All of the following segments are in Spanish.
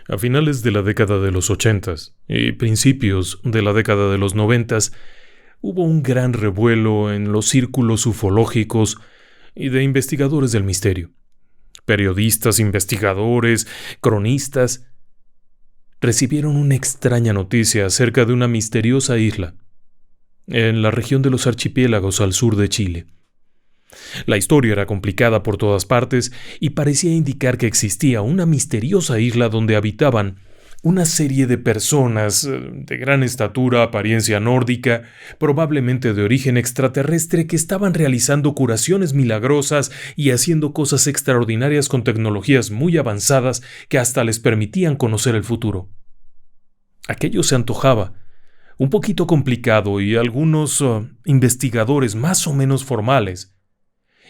A finales de la década de los 80 y principios de la década de los 90 hubo un gran revuelo en los círculos ufológicos y de investigadores del misterio. Periodistas, investigadores, cronistas recibieron una extraña noticia acerca de una misteriosa isla en la región de los archipiélagos al sur de Chile. La historia era complicada por todas partes y parecía indicar que existía una misteriosa isla donde habitaban una serie de personas de gran estatura, apariencia nórdica, probablemente de origen extraterrestre, que estaban realizando curaciones milagrosas y haciendo cosas extraordinarias con tecnologías muy avanzadas que hasta les permitían conocer el futuro. Aquello se antojaba un poquito complicado y algunos investigadores más o menos formales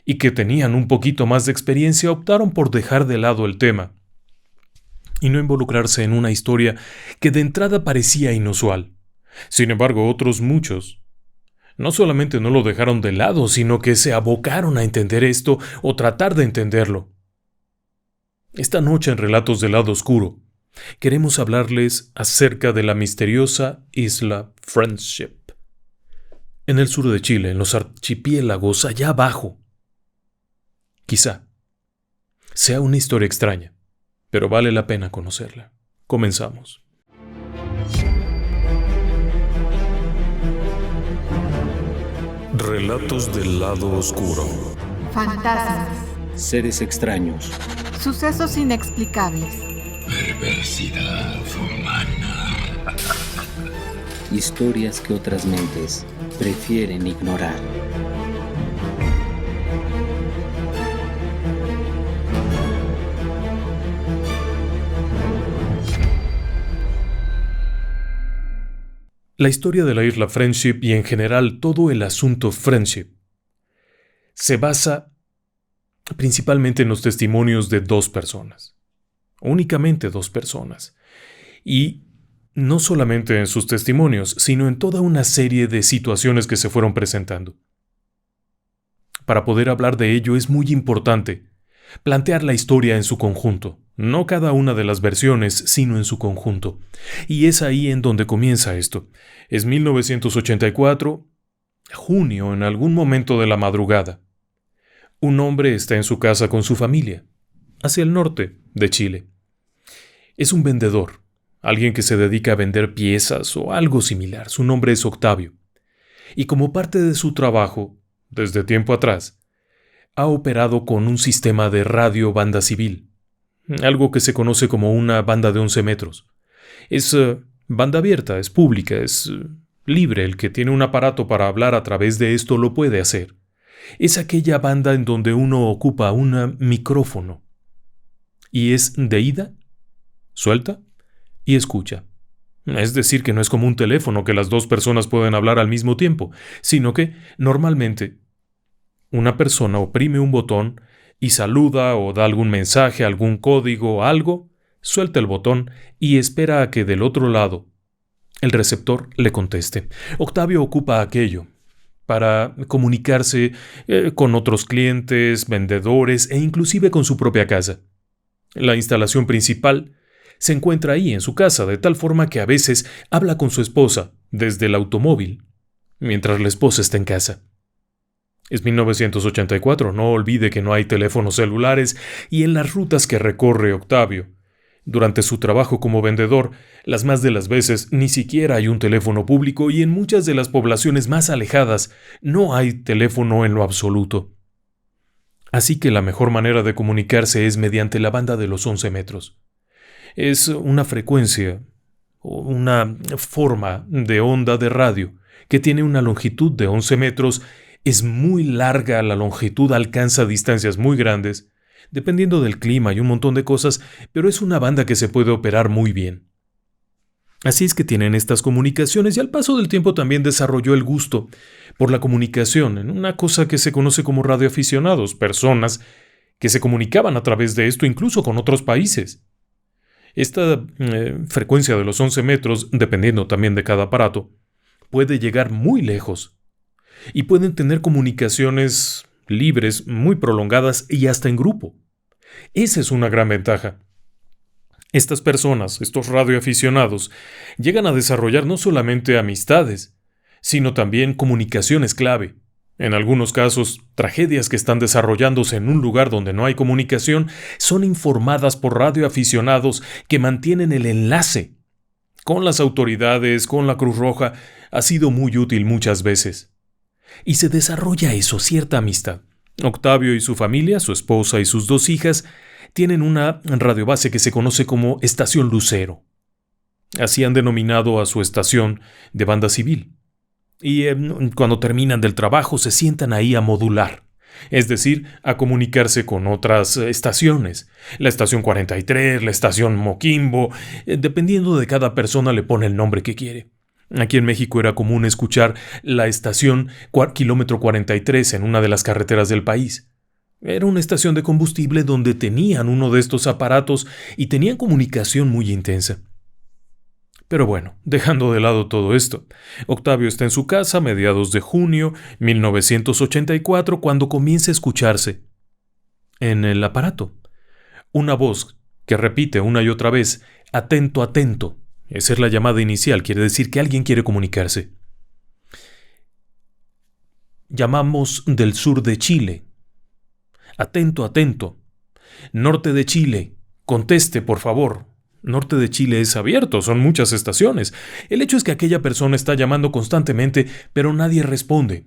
y que tenían un poquito más de experiencia optaron por dejar de lado el tema y no involucrarse en una historia que de entrada parecía inusual. Sin embargo, otros muchos no solamente no lo dejaron de lado, sino que se abocaron a entender esto o tratar de entenderlo. Esta noche en Relatos del Lado Oscuro, queremos hablarles acerca de la misteriosa isla Friendship, en el sur de Chile, en los archipiélagos allá abajo. Quizá sea una historia extraña, pero vale la pena conocerla. Comenzamos. Relatos del Lado Oscuro. Fantasmas. Seres extraños. Sucesos inexplicables. Perversidad humana. Historias que otras mentes prefieren ignorar. La historia de la isla Friendship y en general todo el asunto Friendship se basa principalmente en los testimonios de dos personas. Únicamente dos personas. Y no solamente en sus testimonios, sino en toda una serie de situaciones que se fueron presentando. Para poder hablar de ello es muy importante plantear la historia en su conjunto, no cada una de las versiones, sino en su conjunto. Y es ahí en donde comienza esto. Es 1984, junio, en algún momento de la madrugada. Un hombre está en su casa con su familia, hacia el norte de Chile. Es un vendedor, alguien que se dedica a vender piezas o algo similar. Su nombre es Octavio. Y como parte de su trabajo, desde tiempo atrás, ha operado con un sistema de radio banda civil, algo que se conoce como una banda de 11 metros. Es banda abierta, es pública, es libre. El que tiene un aparato para hablar a través de esto lo puede hacer. Es aquella banda en donde uno ocupa un micrófono y es de ida, suelta y escucha. Es decir, que no es como un teléfono que las dos personas pueden hablar al mismo tiempo, sino que normalmente una persona oprime un botón y saluda o da algún mensaje, algún código o algo, suelta el botón y espera a que del otro lado el receptor le conteste. Octavio ocupa aquello para comunicarse con otros clientes, vendedores e inclusive con su propia casa. La instalación principal se encuentra ahí en su casa, de tal forma que a veces habla con su esposa desde el automóvil, mientras la esposa está en casa. Es 1984, no olvide que no hay teléfonos celulares y en las rutas que recorre Octavio, durante su trabajo como vendedor, las más de las veces ni siquiera hay un teléfono público y en muchas de las poblaciones más alejadas no hay teléfono en lo absoluto. Así que la mejor manera de comunicarse es mediante la banda de los 11 metros. Es una frecuencia o una forma de onda de radio que tiene una longitud de 11 metros. Es muy larga la longitud, alcanza distancias muy grandes, dependiendo del clima y un montón de cosas, pero es una banda que se puede operar muy bien. Así es que tienen estas comunicaciones y al paso del tiempo también desarrolló el gusto por la comunicación en una cosa que se conoce como radioaficionados, personas que se comunicaban a través de esto incluso con otros países. Esta frecuencia de los 11 metros, dependiendo también de cada aparato, puede llegar muy lejos. Y pueden tener comunicaciones libres, muy prolongadas y hasta en grupo. Esa es una gran ventaja. Estas personas, estos radioaficionados, llegan a desarrollar no solamente amistades, sino también comunicaciones clave. En algunos casos, tragedias que están desarrollándose en un lugar donde no hay comunicación son informadas por radioaficionados que mantienen el enlace con las autoridades, con la Cruz Roja. Ha sido muy útil muchas veces. Y se desarrolla eso, cierta amistad. Octavio y su familia, su esposa y sus 2 hijas, tienen una radiobase que se conoce como Estación Lucero. Así han denominado a su estación de banda civil. Y cuando terminan del trabajo se sientan ahí a modular, es decir, a comunicarse con otras estaciones. La estación 43, la estación Moquimbo, dependiendo de cada persona le pone el nombre que quiere. Aquí en México era común escuchar la estación kilómetro 43 en una de las carreteras del país. Era una estación de combustible donde tenían uno de estos aparatos y tenían comunicación muy intensa. Pero bueno, dejando de lado todo esto, Octavio está en su casa a mediados de junio 1984 cuando comienza a escucharse en el aparato una voz que repite una y otra vez: atento, atento. Esa es la llamada inicial, quiere decir que alguien quiere comunicarse. Llamamos del sur de Chile. Atento, atento. Norte de Chile. Conteste, por favor. Norte de Chile es abierto, son muchas estaciones. El hecho es que aquella persona está llamando constantemente, pero nadie responde.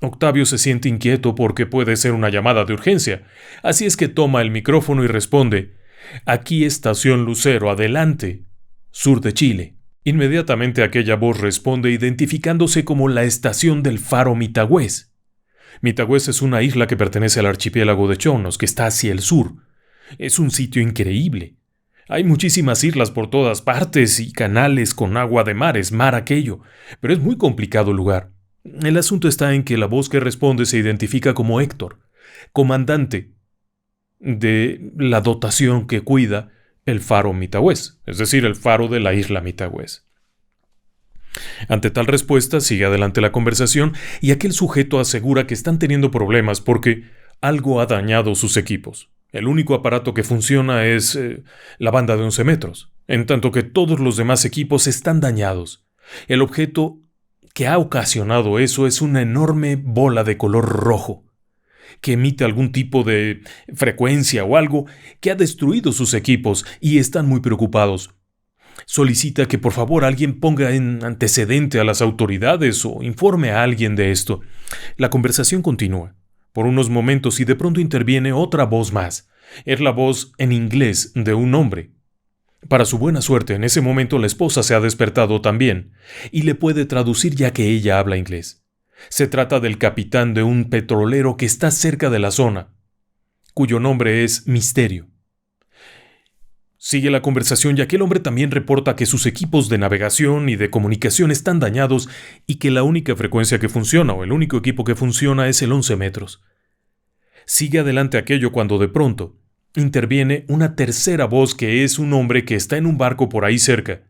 Octavio se siente inquieto porque puede ser una llamada de urgencia, así es que toma el micrófono y responde: aquí Estación Lucero, adelante, sur de Chile. Inmediatamente aquella voz responde identificándose como la estación del Faro Mitagüez. Mitagüez es una isla que pertenece al archipiélago de Chonos, que está hacia el sur. Es un sitio increíble. Hay muchísimas islas por todas partes y canales con agua de mar, es mar aquello, pero es muy complicado el lugar. El asunto está en que la voz que responde se identifica como Héctor, comandante de la dotación que cuida el Faro Mitagüez, es decir, el faro de la isla Mitagüez. Ante tal respuesta sigue adelante la conversación y aquel sujeto asegura que están teniendo problemas porque algo ha dañado sus equipos. El único aparato que funciona es la banda de 11 metros, en tanto que todos los demás equipos están dañados. El objeto que ha ocasionado eso es una enorme bola de color rojo, que emite algún tipo de frecuencia o algo que ha destruido sus equipos y están muy preocupados. Solicita que por favor alguien ponga en antecedente a las autoridades o informe a alguien de esto. La conversación continúa por unos momentos y de pronto interviene otra voz más. Es la voz en inglés de un hombre. Para su buena suerte, en ese momento la esposa se ha despertado también y le puede traducir ya que ella habla inglés. Se trata del capitán de un petrolero que está cerca de la zona, cuyo nombre es Misterio. Sigue la conversación y aquel hombre también reporta que sus equipos de navegación y de comunicación están dañados y que la única frecuencia que funciona o el único equipo que funciona es el 11 metros. Sigue adelante aquello cuando de pronto interviene una tercera voz que es un hombre que está en un barco por ahí cerca,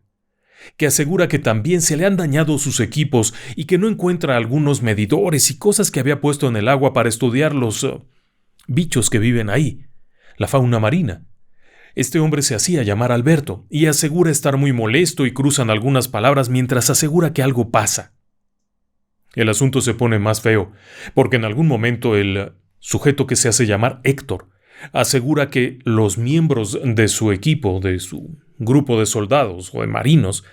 que asegura que también se le han dañado sus equipos y que no encuentra algunos medidores y cosas que había puesto en el agua para estudiar los bichos que viven ahí, la fauna marina. Este hombre se hacía llamar Alberto y asegura estar muy molesto y cruzan algunas palabras mientras asegura que algo pasa. El asunto se pone más feo, porque en algún momento el sujeto que se hace llamar Héctor asegura que los miembros de su equipo, de su grupo de soldados o de marinos,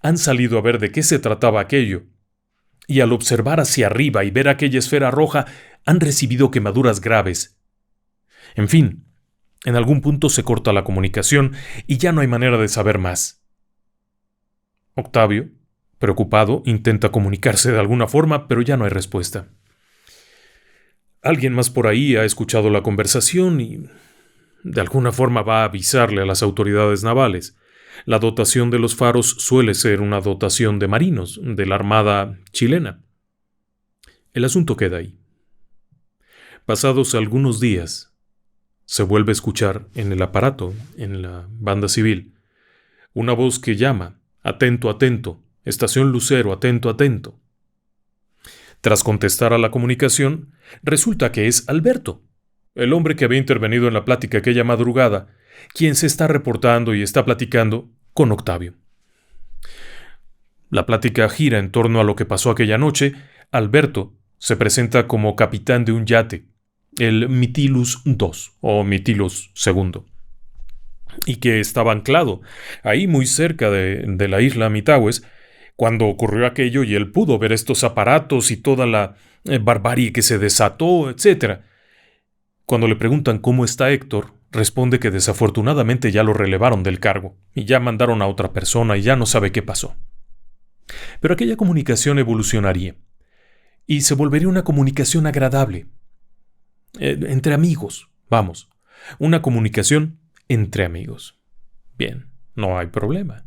han salido a ver de qué se trataba aquello, y al observar hacia arriba y ver aquella esfera roja, han recibido quemaduras graves. En fin, en algún punto se corta la comunicación y ya no hay manera de saber más. Octavio, preocupado, intenta comunicarse de alguna forma, pero ya no hay respuesta. Alguien más por ahí ha escuchado la conversación y de alguna forma va a avisarle a las autoridades navales. La dotación de los faros suele ser una dotación de marinos de la Armada chilena. El asunto queda ahí. Pasados algunos días, se vuelve a escuchar en el aparato, en la banda civil, una voz que llama: atento, atento, estación Lucero, atento, atento. Tras contestar a la comunicación, resulta que es Alberto, el hombre que había intervenido en la plática aquella madrugada quien se está reportando y está platicando con Octavio. La plática gira en torno a lo que pasó aquella noche. Alberto se presenta como capitán de un yate, el Mytilus II o Mytilus II, y que estaba anclado ahí muy cerca de la isla Mitawes cuando ocurrió aquello y él pudo ver estos aparatos y toda la barbarie que se desató, etc. Cuando le preguntan cómo está Héctor, responde que desafortunadamente ya lo relevaron del cargo y ya mandaron a otra persona y ya no sabe qué pasó. Pero aquella comunicación evolucionaría y se volvería una comunicación agradable. Entre amigos, vamos. Una comunicación entre amigos. Bien, no hay problema.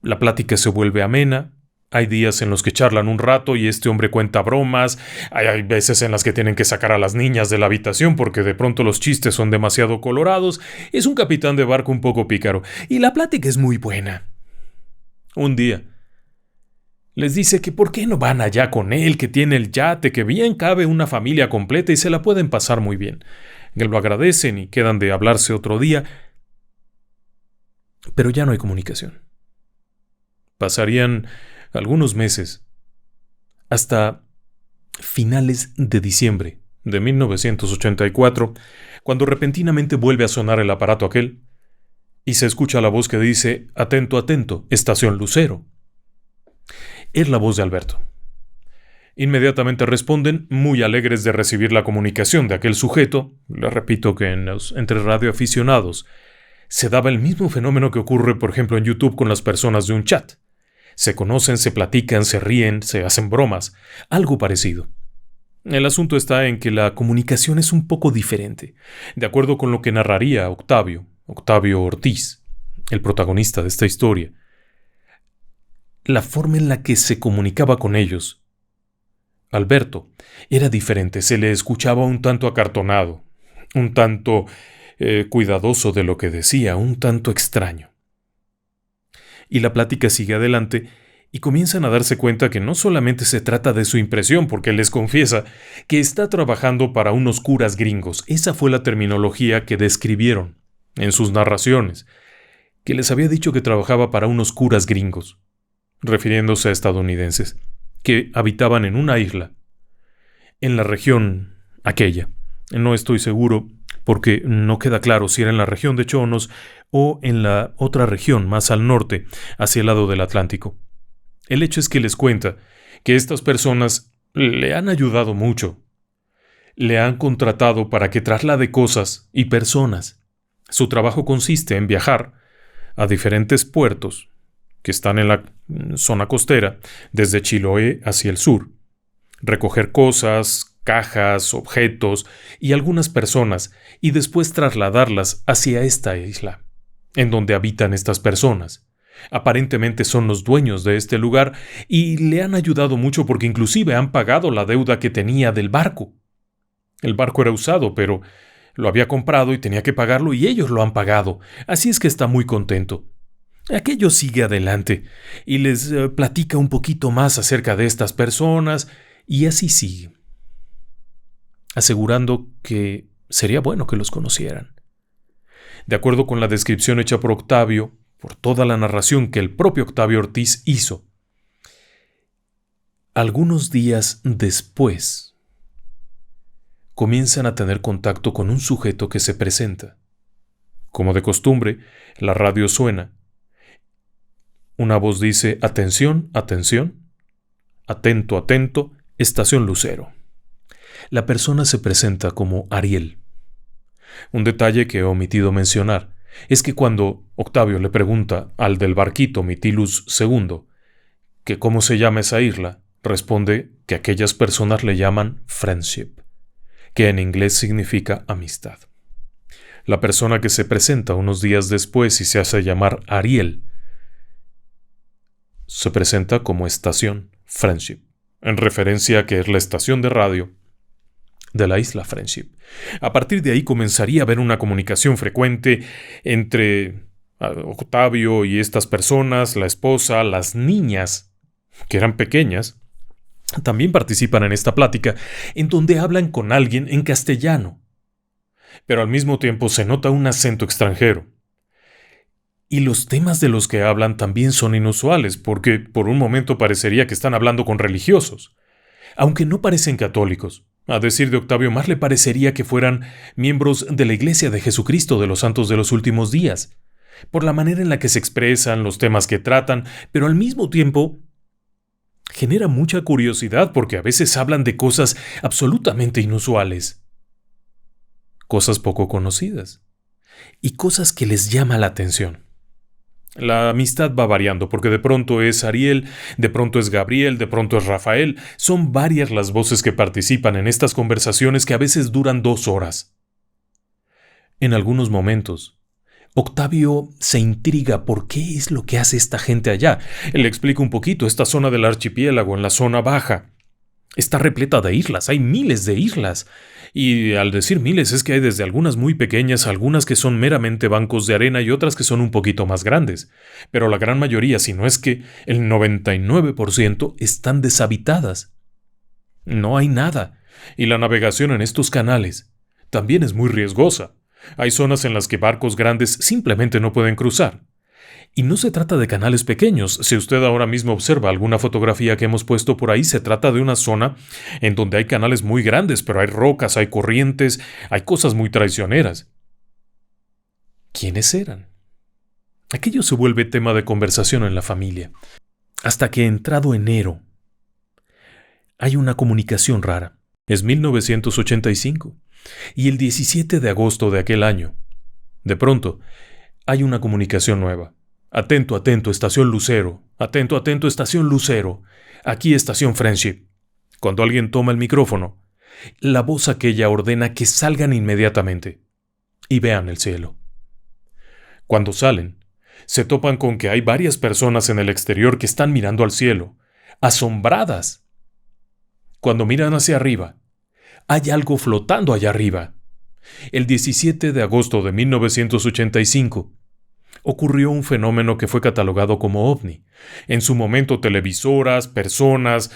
La plática se vuelve amena. Hay días en los que charlan un rato y este hombre cuenta bromas. Hay veces en las que tienen que sacar a las niñas de la habitación porque de pronto los chistes son demasiado colorados. Es un capitán de barco un poco pícaro. Y la plática es muy buena. Un día les dice que por qué no van allá con él, que tiene el yate, que bien cabe una familia completa y se la pueden pasar muy bien. Que lo agradecen y quedan de hablarse otro día. Pero ya no hay comunicación. Pasarían algunos meses hasta finales de diciembre de 1984, cuando repentinamente vuelve a sonar el aparato aquel y se escucha la voz que dice: atento, atento, estación Lucero. Es la voz de Alberto. Inmediatamente responden, muy alegres de recibir la comunicación de aquel sujeto. Les repito que entre radioaficionados se daba el mismo fenómeno que ocurre, por ejemplo, en YouTube con las personas de un chat. Se conocen, se platican, se ríen, se hacen bromas. Algo parecido. El asunto está en que la comunicación es un poco diferente. De acuerdo con lo que narraría Octavio Ortiz, el protagonista de esta historia, la forma en la que se comunicaba con ellos, Alberto, era diferente. Se le escuchaba un tanto acartonado, un tanto cuidadoso de lo que decía, un tanto extraño. Y la plática sigue adelante y comienzan a darse cuenta que no solamente se trata de su impresión, porque les confiesa que está trabajando para unos curas gringos. Esa fue la terminología que describieron en sus narraciones, que les había dicho que trabajaba para unos curas gringos, refiriéndose a estadounidenses, que habitaban en una isla, en la región aquella. No estoy seguro porque no queda claro si era en la región de Chonos o en la otra región más al norte, hacia el lado del Atlántico. El hecho es que les cuenta que estas personas le han ayudado mucho. Le han contratado para que traslade cosas y personas. Su trabajo consiste en viajar a diferentes puertos que están en la zona costera, desde Chiloé hacia el sur. Recoger cosas, cajas, objetos y algunas personas y después trasladarlas hacia esta isla, en donde habitan estas personas. Aparentemente son los dueños de este lugar y le han ayudado mucho porque inclusive han pagado la deuda que tenía del barco. El barco era usado, pero lo había comprado y tenía que pagarlo y ellos lo han pagado, así es que está muy contento. Aquello sigue adelante y les platica un poquito más acerca de estas personas y así sigue, asegurando que sería bueno que los conocieran. De acuerdo con la descripción hecha por Octavio, por toda la narración que el propio Octavio Ortiz hizo, algunos días después comienzan a tener contacto con un sujeto que se presenta. Como de costumbre, la radio suena. Una voz dice: atención, atención, atento, atento, estación Lucero. La persona se presenta como Ariel. Un detalle que he omitido mencionar es que cuando Octavio le pregunta al del barquito Mytilus II que cómo se llama esa isla, responde que aquellas personas le llaman friendship, que en inglés significa amistad. La persona que se presenta unos días después y se hace llamar Ariel se presenta como estación Friendship, en referencia a que es la estación de radio de la isla Friendship. A partir de ahí comenzaría a haber una comunicación frecuente entre Octavio y estas personas, la esposa, las niñas, que eran pequeñas, también participan en esta plática, en donde hablan con alguien en castellano. pero al mismo tiempo se nota un acento extranjero. Y los temas de los que hablan también son inusuales, porque por un momento parecería que están hablando con religiosos, aunque no parecen católicos. A decir de Octavio, más le parecería que fueran miembros de la Iglesia de Jesucristo de los Santos de los Últimos Días, por la manera en la que se expresan, los temas que tratan, pero al mismo tiempo genera mucha curiosidad porque a veces hablan de cosas absolutamente inusuales, cosas poco conocidas y cosas que les llama la atención. La amistad va variando porque de pronto es Ariel, de pronto es Gabriel, de pronto es Rafael. Son varias las voces que participan en estas conversaciones que a veces duran 2 horas. En algunos momentos, Octavio se intriga por qué es lo que hace esta gente allá. Él le explica un poquito. Esta zona del archipiélago, en la zona baja, está repleta de islas, hay miles de islas. Y al decir miles es que hay desde algunas muy pequeñas, algunas que son meramente bancos de arena y otras que son un poquito más grandes. Pero la gran mayoría, si no es que el 99%, están deshabitadas. No hay nada. Y la navegación en estos canales también es muy riesgosa. Hay zonas en las que barcos grandes simplemente no pueden cruzar. Y no se trata de canales pequeños. Si usted ahora mismo observa alguna fotografía que hemos puesto por ahí, se trata de una zona en donde hay canales muy grandes, pero hay rocas, hay corrientes, hay cosas muy traicioneras. ¿Quiénes eran? Aquello se vuelve tema de conversación en la familia. Hasta que entrado enero, hay una comunicación rara. Es 1985. Y el 17 de agosto de aquel año, de pronto, hay una comunicación nueva. Atento, atento, estación Lucero. Atento, atento, estación Lucero. Aquí, estación Friendship. Cuando alguien toma el micrófono, la voz aquella ordena que salgan inmediatamente y vean el cielo. Cuando salen, se topan con que hay varias personas en el exterior que están mirando al cielo, asombradas. Cuando miran hacia arriba, hay algo flotando allá arriba. El 17 de agosto de 1985, ocurrió un fenómeno que fue catalogado como ovni. En su momento, televisoras, personas,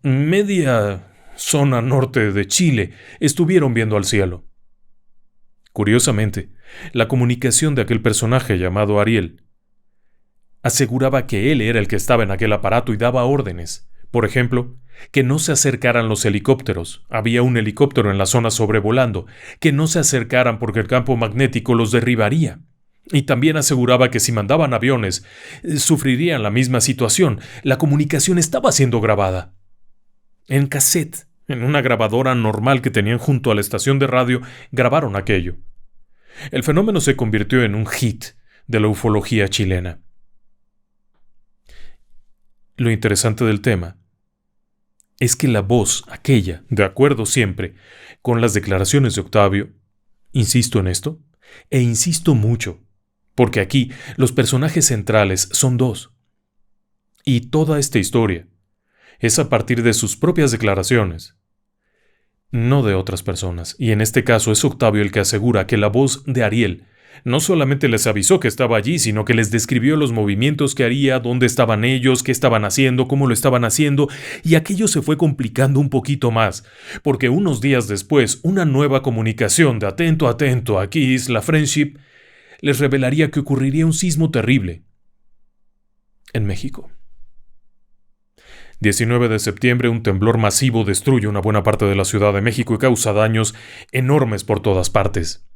media zona norte de Chile, estuvieron viendo al cielo. Curiosamente, la comunicación de aquel personaje llamado Ariel aseguraba que él era el que estaba en aquel aparato y daba órdenes. Por ejemplo, que no se acercaran los helicópteros. Había un helicóptero en la zona sobrevolando. Que no se acercaran porque el campo magnético los derribaría. Y también aseguraba que si mandaban aviones, sufrirían la misma situación. La comunicación estaba siendo grabada. En cassette, en una grabadora normal que tenían junto a la estación de radio, grabaron aquello. El fenómeno se convirtió en un hit de la ufología chilena. Lo interesante del tema es que la voz aquella, de acuerdo siempre con las declaraciones de Octavio, insisto en esto, e insisto mucho, porque aquí los personajes centrales son 2. Y toda esta historia es a partir de sus propias declaraciones, no de otras personas. Y en este caso es Octavio el que asegura que la voz de Ariel no solamente les avisó que estaba allí, sino que les describió los movimientos que haría, dónde estaban ellos, qué estaban haciendo, cómo lo estaban haciendo, y aquello se fue complicando un poquito más, porque unos días después, una nueva comunicación de atento, atento, aquí es la Friendship, les revelaría que ocurriría un sismo terrible en México. 19 de septiembre, un temblor masivo destruye una buena parte de la Ciudad de México y causa daños enormes por todas partes.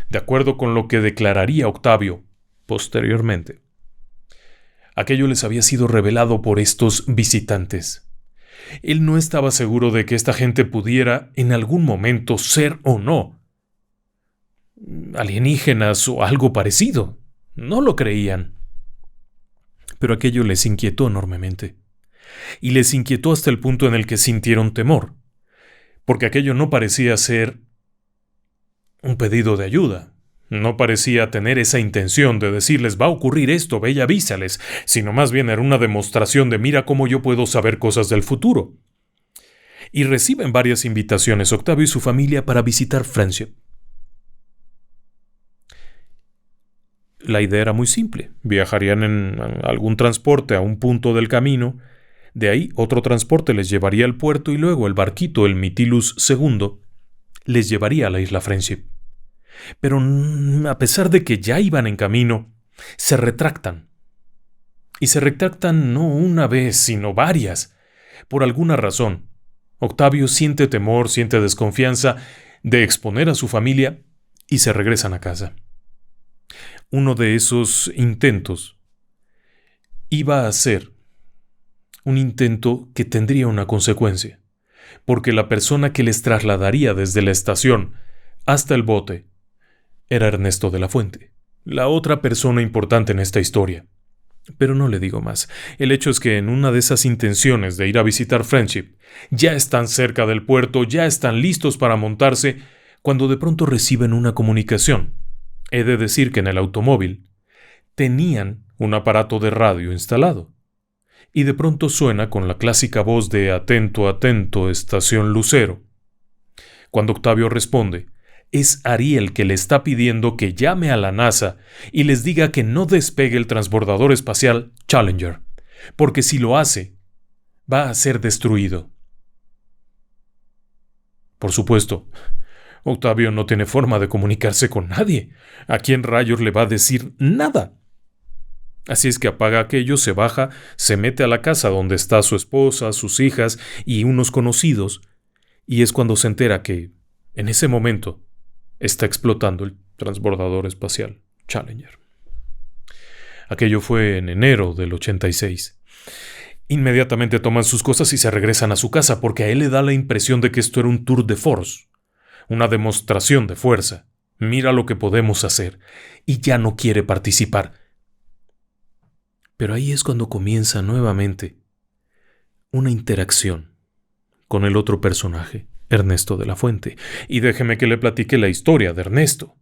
De acuerdo con lo que declararía Octavio posteriormente, aquello les había sido revelado por estos visitantes. Él no estaba seguro de que esta gente pudiera en algún momento ser o no alienígenas o algo parecido. No lo creían. Pero aquello les inquietó enormemente. Y les inquietó hasta el punto en el que sintieron temor, porque aquello no parecía ser un pedido de ayuda. No parecía tener esa intención de decirles va a ocurrir esto, ve y avísales, sino más bien era una demostración de mira cómo yo puedo saber cosas del futuro. Y reciben varias invitaciones Octavio y su familia para visitar Friendship. La idea era muy simple. Viajarían en algún transporte a un punto del camino. De ahí otro transporte les llevaría al puerto y luego el barquito, el Mytilus II, les llevaría a la isla Friendship. Pero a pesar de que ya iban en camino, se retractan. Y se retractan no una vez, sino varias. Por alguna razón, Octavio siente temor, siente desconfianza de exponer a su familia y se regresan a casa. Uno de esos intentos iba a ser un intento que tendría una consecuencia, porque la persona que les trasladaría desde la estación hasta el bote era Ernesto de la Fuente, la otra persona importante en esta historia. Pero no le digo más. El hecho es que en una de esas intenciones de ir a visitar Friendship, ya están cerca del puerto, ya están listos para montarse, cuando de pronto reciben una comunicación. He de decir que en el automóvil tenían un aparato de radio instalado. Y de pronto suena con la clásica voz de atento, atento, estación Lucero. Cuando Octavio responde, es Ariel que le está pidiendo que llame a la NASA y les diga que no despegue el transbordador espacial Challenger, porque si lo hace, va a ser destruido. Por supuesto, Octavio no tiene forma de comunicarse con nadie. ¿A quién rayos le va a decir nada? Así es que apaga aquello, se baja, se mete a la casa donde está su esposa, sus hijas y unos conocidos, y es cuando se entera que, en ese momento, está explotando el transbordador espacial Challenger. Aquello fue en enero del 86. Inmediatamente toman sus cosas y se regresan a su casa porque a él le da la impresión de que esto era un tour de force, una demostración de fuerza. Mira lo que podemos hacer. Y ya no quiere participar. Pero ahí es cuando comienza nuevamente una interacción con el otro personaje, Ernesto de la Fuente. Y déjeme que le platique la historia de Ernesto.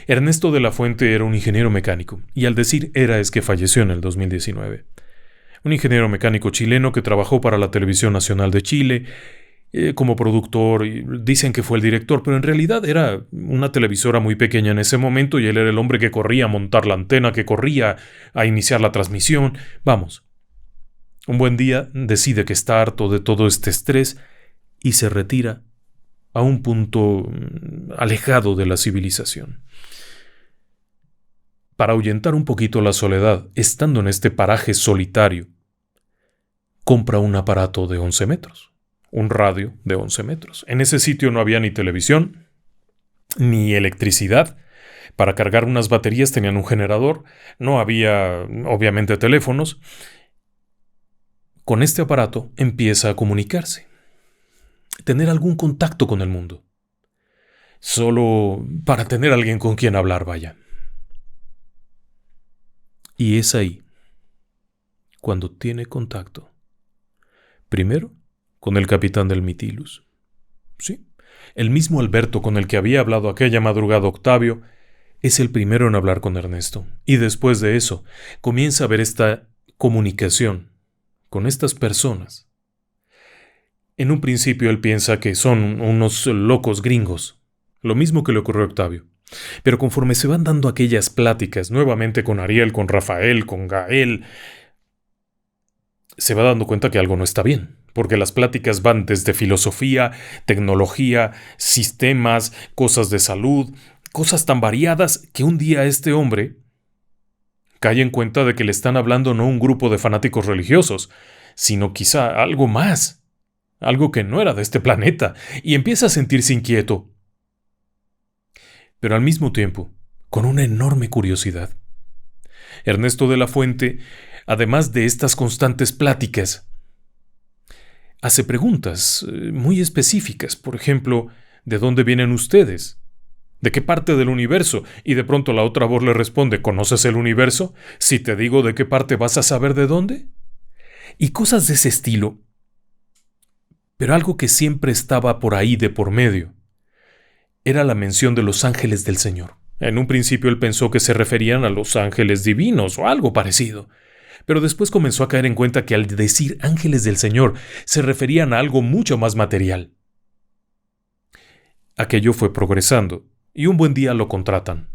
Ernesto de la Fuente era un ingeniero mecánico, y al decir era es que falleció en el 2019. Un ingeniero mecánico chileno que trabajó para la Televisión Nacional de Chile como productor, y dicen que fue el director, pero en realidad era una televisora muy pequeña en ese momento y él era el hombre que corría a montar la antena, que corría a iniciar la transmisión. Vamos, un buen día decide que está harto de todo este estrés y se retira a un punto alejado de la civilización. Para ahuyentar un poquito la soledad, estando en este paraje solitario, compra un aparato de 11 metros, un radio de 11 metros. En ese sitio no había ni televisión, ni electricidad. Para cargar unas baterías tenían un generador, no había, obviamente, teléfonos. Con este aparato empieza a comunicarse, tener algún contacto con el mundo. Solo para tener alguien con quien hablar, vaya. Y es ahí, cuando tiene contacto, primero con el capitán del Mitilus. Sí, el mismo Alberto con el que había hablado aquella madrugada Octavio es el primero en hablar con Ernesto. Y después de eso, comienza a ver esta comunicación con estas personas. En un principio él piensa que son unos locos gringos, lo mismo que le ocurrió a Octavio. Pero conforme se van dando aquellas pláticas, nuevamente con Ariel, con Rafael, con Gael, se va dando cuenta que algo no está bien, porque las pláticas van desde filosofía, tecnología, sistemas, cosas de salud, cosas tan variadas que un día este hombre cae en cuenta de que le están hablando no un grupo de fanáticos religiosos, sino quizá algo más, algo que no era de este planeta, y empieza a sentirse inquieto. Pero al mismo tiempo, con una enorme curiosidad. Ernesto de la Fuente, además de estas constantes pláticas, hace preguntas muy específicas. Por ejemplo, ¿de dónde vienen ustedes? ¿De qué parte del universo? Y de pronto la otra voz le responde, ¿conoces el universo? Si te digo de qué parte, ¿vas a saber de dónde? Y cosas de ese estilo. Pero algo que siempre estaba por ahí de por medio era la mención de los ángeles del Señor. En un principio él pensó que se referían a los ángeles divinos o algo parecido, pero después comenzó a caer en cuenta que al decir ángeles del Señor se referían a algo mucho más material. Aquello fue progresando, y un buen día lo contratan.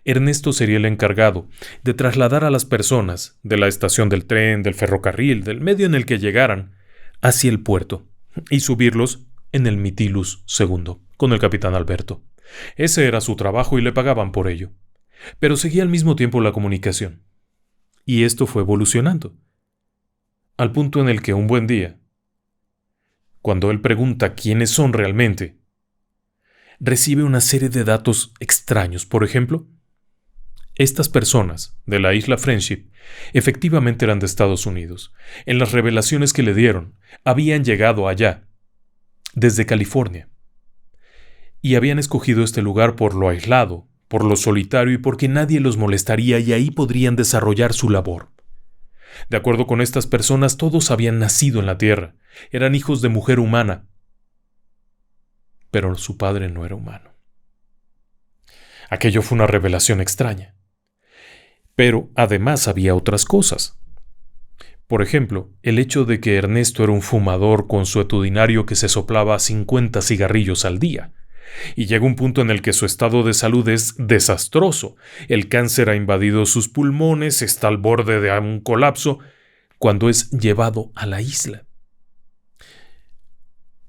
Ernesto sería el encargado de trasladar a las personas de la estación del tren, del ferrocarril, del medio en el que llegaran, hacia el puerto, y subirlos en el Mytilus II, con el capitán Alberto. Ese era su trabajo y le pagaban por ello. Pero seguía al mismo tiempo la comunicación. Y esto fue evolucionando. Al punto en el que un buen día, cuando él pregunta quiénes son realmente, recibe una serie de datos extraños. Por ejemplo, estas personas de la isla Friendship efectivamente eran de Estados Unidos. En las revelaciones que le dieron, habían llegado allá, desde California. Y habían escogido este lugar por lo aislado, por lo solitario y porque nadie los molestaría y ahí podrían desarrollar su labor. De acuerdo con estas personas, todos habían nacido en la Tierra, eran hijos de mujer humana, pero su padre no era humano. Aquello fue una revelación extraña. Pero además había otras cosas. Por ejemplo, el hecho de que Ernesto era un fumador consuetudinario que se soplaba 50 cigarrillos al día. Y llega un punto en el que su estado de salud es desastroso. El cáncer ha invadido sus pulmones, está al borde de un colapso, cuando es llevado a la isla.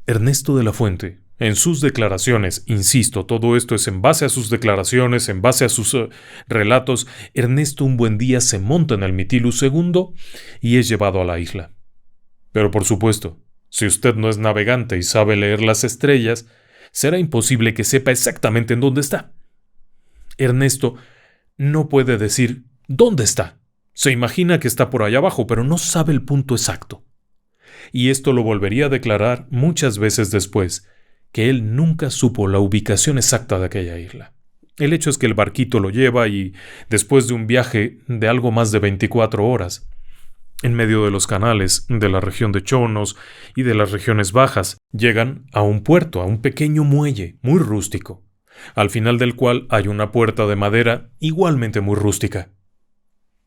Ernesto de la Fuente, en sus declaraciones, insisto, todo esto es en base a sus declaraciones, en base a sus relatos, Ernesto un buen día se monta en el Mytilus II y es llevado a la isla. Pero por supuesto, si usted no es navegante y sabe leer las estrellas, será imposible que sepa exactamente en dónde está. Ernesto no puede decir dónde está. Se imagina que está por allá abajo, pero no sabe el punto exacto. Y esto lo volvería a declarar muchas veces después, que él nunca supo la ubicación exacta de aquella isla. El hecho es que el barquito lo lleva y, después de un viaje de algo más de 24 horas, en medio de los canales de la región de Chonos y de las regiones bajas, llegan a un puerto, a un pequeño muelle muy rústico, al final del cual hay una puerta de madera igualmente muy rústica.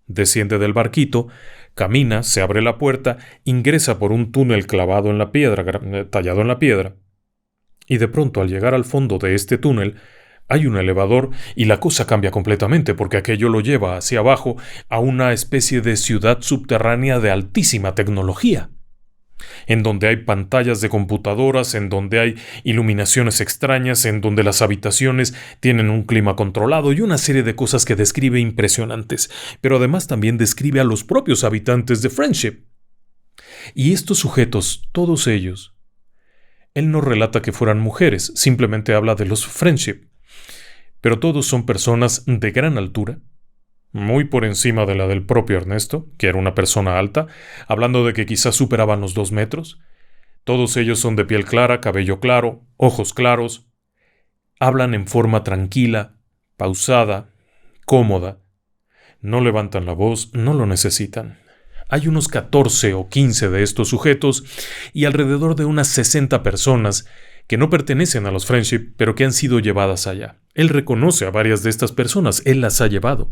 Desciende del barquito, camina, se abre la puerta, ingresa por un túnel clavado en la piedra, tallado en la piedra, y de pronto al llegar al fondo de este túnel hay un elevador y la cosa cambia completamente porque aquello lo lleva hacia abajo a una especie de ciudad subterránea de altísima tecnología, en donde hay pantallas de computadoras, en donde hay iluminaciones extrañas, en donde las habitaciones tienen un clima controlado y una serie de cosas que describe impresionantes, pero además también describe a los propios habitantes de Friendship. Y estos sujetos, todos ellos, él no relata que fueran mujeres, simplemente habla de los Friendship. Pero todos son personas de gran altura, muy por encima de la del propio Ernesto, que era una persona alta, hablando de que quizás superaban los 2 metros. Todos ellos son de piel clara, cabello claro, ojos claros. Hablan en forma tranquila, pausada, cómoda. No levantan la voz, no lo necesitan. Hay unos 14 o 15 de estos sujetos y alrededor de unas 60 personas que no pertenecen a los Friendship, pero que han sido llevadas allá. Él reconoce a varias de estas personas, él las ha llevado.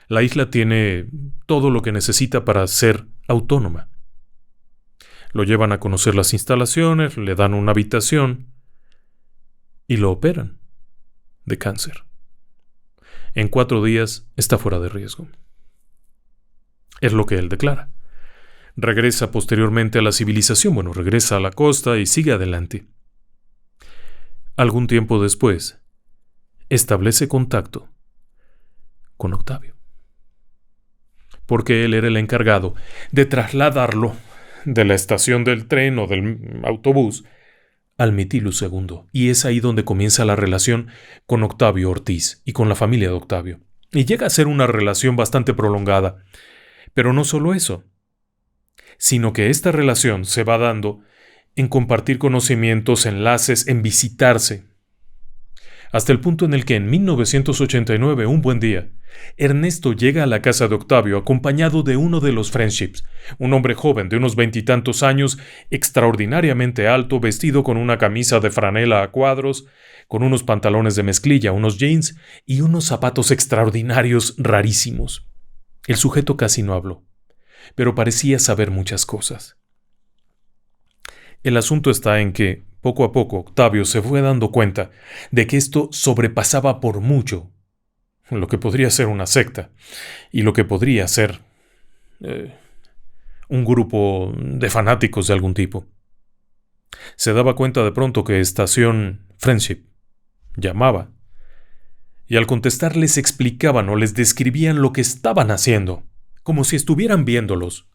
La isla tiene todo lo que necesita para ser autónoma. Lo llevan a conocer las instalaciones, le dan una habitación y lo operan de cáncer. En 4 días está fuera de riesgo. Es lo que él declara. Regresa posteriormente a la civilización, regresa a la costa y sigue adelante. Algún tiempo después, establece contacto con Octavio, porque él era el encargado de trasladarlo de la estación del tren o del autobús al Mytilus II, y es ahí donde comienza la relación con Octavio Ortiz y con la familia de Octavio. Y llega a ser una relación bastante prolongada. Pero no solo eso, sino que esta relación se va dando en compartir conocimientos, enlaces, en visitarse. Hasta el punto en el que en 1989, un buen día, Ernesto llega a la casa de Octavio acompañado de uno de los Friendships, un hombre joven de unos 20 y tantos años, extraordinariamente alto, vestido con una camisa de franela a cuadros, con unos pantalones de mezclilla, unos jeans y unos zapatos extraordinarios rarísimos. El sujeto casi no habló, pero parecía saber muchas cosas. El asunto está en que, poco a poco, Octavio se fue dando cuenta de que esto sobrepasaba por mucho lo que podría ser una secta y lo que podría ser un grupo de fanáticos de algún tipo. Se daba cuenta de pronto que estación Friendship llamaba, y al contestar les explicaban o les describían lo que estaban haciendo, como si estuvieran viéndolos.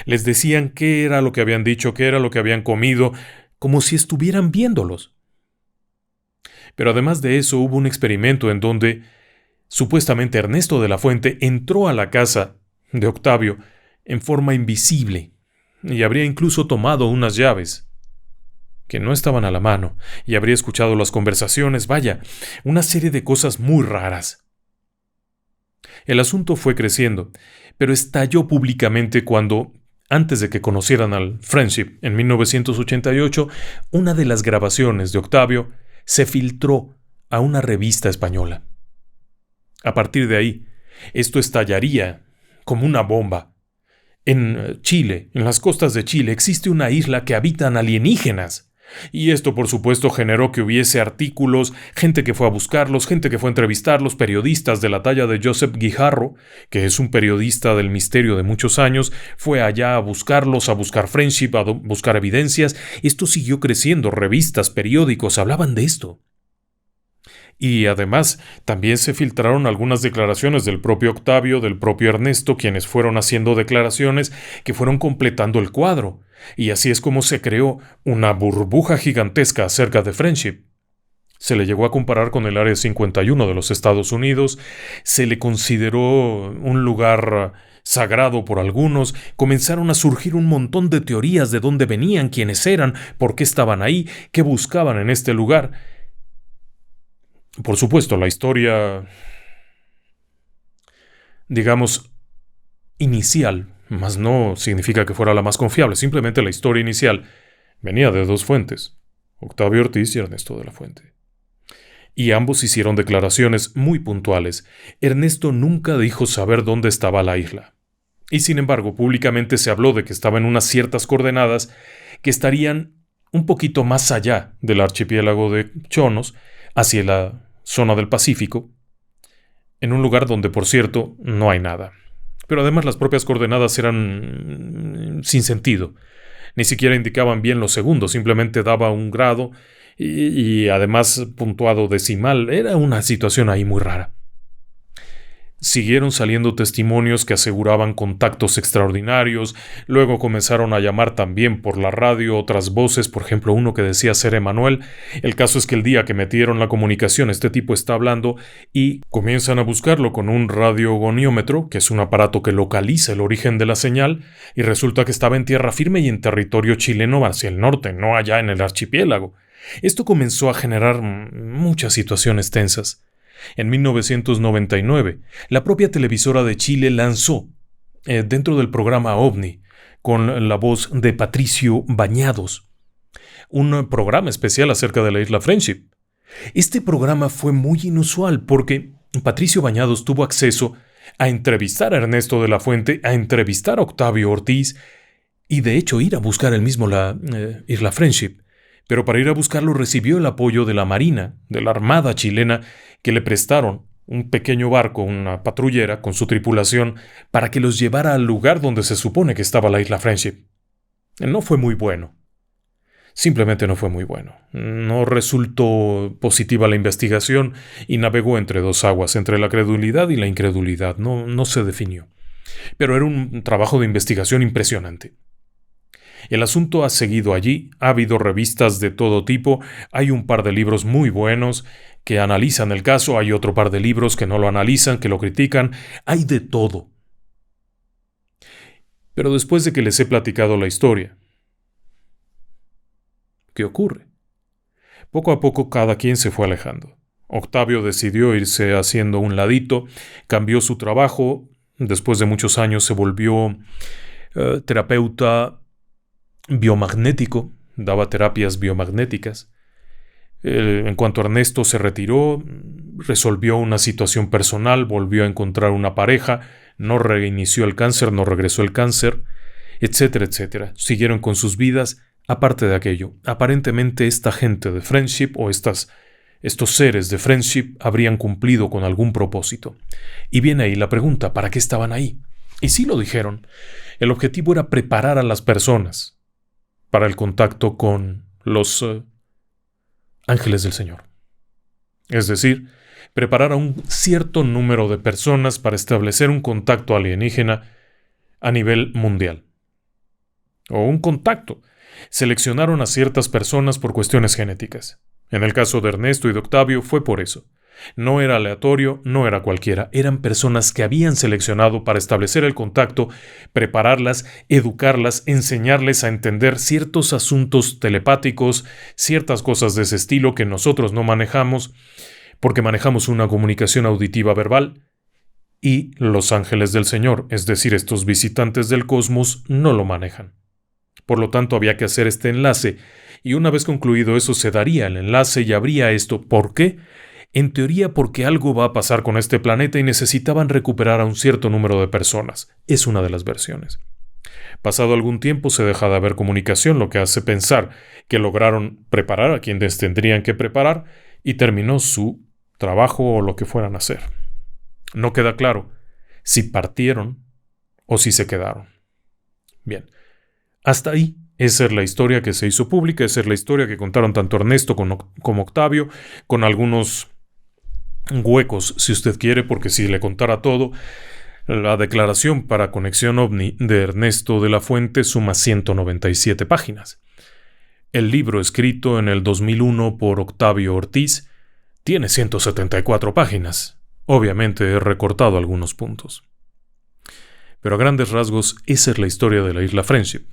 Les decían qué era lo que habían dicho, qué era lo que habían comido, como si estuvieran viéndolos. Pero además de eso hubo un experimento en donde supuestamente Ernesto de la Fuente entró a la casa de Octavio en forma invisible y habría incluso tomado unas llaves que no estaban a la mano y habría escuchado las conversaciones, vaya, una serie de cosas muy raras. El asunto fue creciendo, pero estalló públicamente cuando, antes de que conocieran al Friendship en 1988, una de las grabaciones de Octavio se filtró a una revista española. A partir de ahí, esto estallaría como una bomba. En Chile, en las costas de Chile, existe una isla que habitan alienígenas. Y esto, por supuesto, generó que hubiese artículos, gente que fue a buscarlos, gente que fue a entrevistarlos, periodistas de la talla de Joseph Guijarro, que es un periodista del misterio de muchos años, fue allá a buscarlos, a buscar Friendship, a buscar evidencias. Esto siguió creciendo, revistas, periódicos hablaban de esto. Y además, también se filtraron algunas declaraciones del propio Octavio, del propio Ernesto, quienes fueron haciendo declaraciones que fueron completando el cuadro. Y así es como se creó una burbuja gigantesca acerca de Friendship. Se le llegó a comparar con el Área 51 de los Estados Unidos, se le consideró un lugar sagrado por algunos, comenzaron a surgir un montón de teorías de dónde venían, quiénes eran, por qué estaban ahí, qué buscaban en este lugar. Por supuesto, la historia, digamos, inicial, mas no significa que fuera la más confiable, simplemente la historia inicial venía de dos fuentes, Octavio Ortiz y Ernesto de la Fuente. Y ambos hicieron declaraciones muy puntuales. Ernesto nunca dijo saber dónde estaba la isla. Y sin embargo, públicamente se habló de que estaba en unas ciertas coordenadas que estarían un poquito más allá del archipiélago de Chonos, hacia la zona del Pacífico, en un lugar donde, por cierto, no hay nada. Pero además las propias coordenadas eran sin sentido. Ni siquiera indicaban bien los segundos, simplemente daba un grado y además puntuado decimal. Era una situación ahí muy rara. Siguieron saliendo testimonios que aseguraban contactos extraordinarios, luego comenzaron a llamar también por la radio otras voces, por ejemplo uno que decía ser Emanuel. El caso es que el día que metieron la comunicación este tipo está hablando y comienzan a buscarlo con un radiogoniómetro, que es un aparato que localiza el origen de la señal, y resulta que estaba en tierra firme y en territorio chileno hacia el norte, no allá en el archipiélago. Esto comenzó a generar muchas situaciones tensas. En 1999, la propia televisora de Chile lanzó, dentro del programa OVNI, con la voz de Patricio Bañados, un programa especial acerca de la isla Friendship. Este programa fue muy inusual porque Patricio Bañados tuvo acceso a entrevistar a Ernesto de la Fuente, a entrevistar a Octavio Ortiz y de hecho ir a buscar él mismo la isla Friendship. Pero para ir a buscarlo recibió el apoyo de la Marina, de la Armada chilena, que le prestaron un pequeño barco, una patrullera, con su tripulación, para que los llevara al lugar donde se supone que estaba la isla Friendship. No fue muy bueno. Simplemente no fue muy bueno. No resultó positiva la investigación y navegó entre dos aguas, entre la credulidad y la incredulidad. No se definió. Pero era un trabajo de investigación impresionante. El asunto ha seguido allí, ha habido revistas de todo tipo, hay un par de libros muy buenos que analizan el caso, hay otro par de libros que no lo analizan, que lo critican, hay de todo. Pero después de que les he platicado la historia, ¿qué ocurre? Poco a poco cada quien se fue alejando. Octavio decidió irse haciendo un ladito, cambió su trabajo, después de muchos años se volvió terapeuta biomagnético, daba terapias biomagnéticas. En cuanto Ernesto se retiró, resolvió una situación personal, volvió a encontrar una pareja, no reinició el cáncer, no regresó el cáncer, etcétera, etcétera. Siguieron con sus vidas. Aparte de aquello, aparentemente esta gente de Friendship o estos seres de Friendship habrían cumplido con algún propósito. Y viene ahí la pregunta, ¿para qué estaban ahí? Y sí lo dijeron. El objetivo era preparar a las personas para el contacto con los ángeles del Señor. Es decir, preparar a un cierto número de personas para establecer un contacto alienígena a nivel mundial. O un contacto. Seleccionaron a ciertas personas por cuestiones genéticas. En el caso de Ernesto y de Octavio fue por eso. No era aleatorio, no era cualquiera. Eran personas que habían seleccionado para establecer el contacto, prepararlas, educarlas, enseñarles a entender ciertos asuntos telepáticos, ciertas cosas de ese estilo que nosotros no manejamos, porque manejamos una comunicación auditiva verbal, y los ángeles del Señor, es decir, estos visitantes del cosmos, no lo manejan. Por lo tanto, había que hacer este enlace, y una vez concluido eso se daría el enlace y habría esto. ¿Por qué? En teoría porque algo va a pasar con este planeta y necesitaban recuperar a un cierto número de personas. Es una de las versiones. Pasado algún tiempo se deja de haber comunicación, lo que hace pensar que lograron preparar a quienes tendrían que preparar y terminó su trabajo o lo que fueran a hacer. No queda claro si partieron o si se quedaron. Bien, hasta ahí. Esa es la historia que se hizo pública, esa es la historia que contaron tanto Ernesto como Octavio, con algunos huecos, si usted quiere, porque si le contara todo, la declaración para Conexión OVNI de Ernesto de la Fuente suma 197 páginas. El libro escrito en el 2001 por Octavio Ortiz tiene 174 páginas. Obviamente he recortado algunos puntos. Pero a grandes rasgos, esa es la historia de la isla Friendship.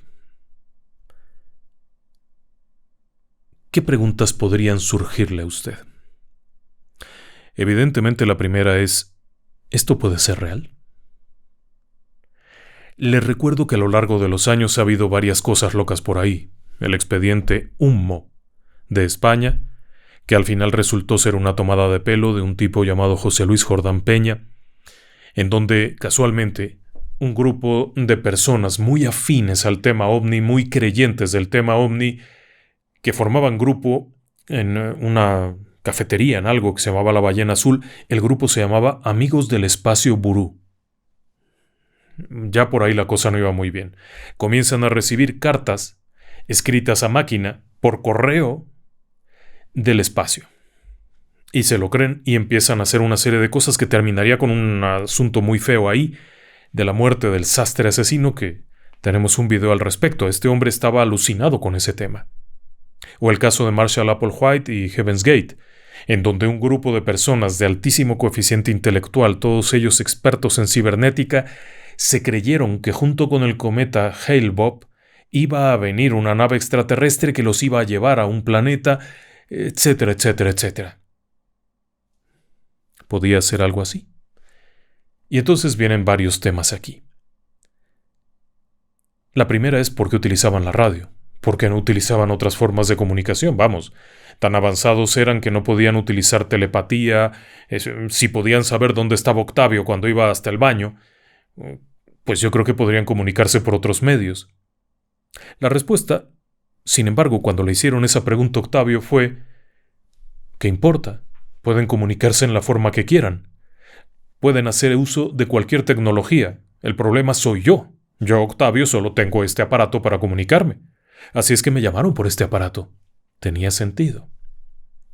¿Qué preguntas podrían surgirle a usted? Evidentemente la primera es, ¿esto puede ser real? Le recuerdo que a lo largo de los años ha habido varias cosas locas por ahí. El expediente Hummo de España, que al final resultó ser una tomada de pelo de un tipo llamado José Luis Jordán Peña, en donde casualmente un grupo de personas muy afines al tema OVNI, muy creyentes del tema OVNI, que formaban grupo en una cafetería, en algo que se llamaba La Ballena Azul. El grupo se llamaba Amigos del Espacio Burú. Ya por ahí la cosa no iba muy bien. Comienzan a recibir cartas escritas a máquina por correo del espacio. Y se lo creen y empiezan a hacer una serie de cosas que terminaría con un asunto muy feo ahí, de la muerte del sastre asesino, que tenemos un video al respecto. Este hombre estaba alucinado con ese tema. O el caso de Marshall Applewhite y Heaven's Gate, en donde un grupo de personas de altísimo coeficiente intelectual, todos ellos expertos en cibernética, se creyeron que junto con el cometa Hale-Bopp iba a venir una nave extraterrestre que los iba a llevar a un planeta, etcétera, etcétera, etcétera. ¿Podía ser algo así? Y entonces vienen varios temas aquí. La primera es por qué utilizaban la radio. ¿Por qué no utilizaban otras formas de comunicación? Vamos, tan avanzados eran que no podían utilizar telepatía. Si podían saber dónde estaba Octavio cuando iba hasta el baño, pues yo creo que podrían comunicarse por otros medios. La respuesta, sin embargo, cuando le hicieron esa pregunta a Octavio fue: ¿qué importa? Pueden comunicarse en la forma que quieran. Pueden hacer uso de cualquier tecnología. El problema soy yo. Yo, Octavio, solo tengo este aparato para comunicarme. Así es que me llamaron por este aparato. Tenía sentido.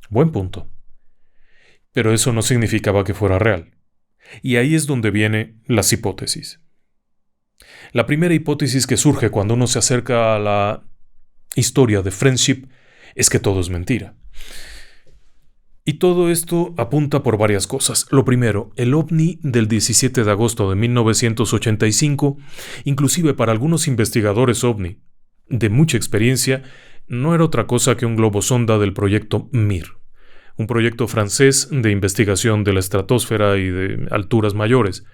Buen punto. Pero eso no significaba que fuera real. Y ahí es donde vienen las hipótesis. La primera hipótesis que surge cuando uno se acerca a la historia de Friendship es que todo es mentira. Y todo esto apunta por varias cosas. Lo primero, el OVNI del 17 de agosto de 1985, inclusive para algunos investigadores OVNI de mucha experiencia, no era otra cosa que un globosonda del proyecto Mir, un proyecto francés de investigación de la estratosfera y de alturas mayores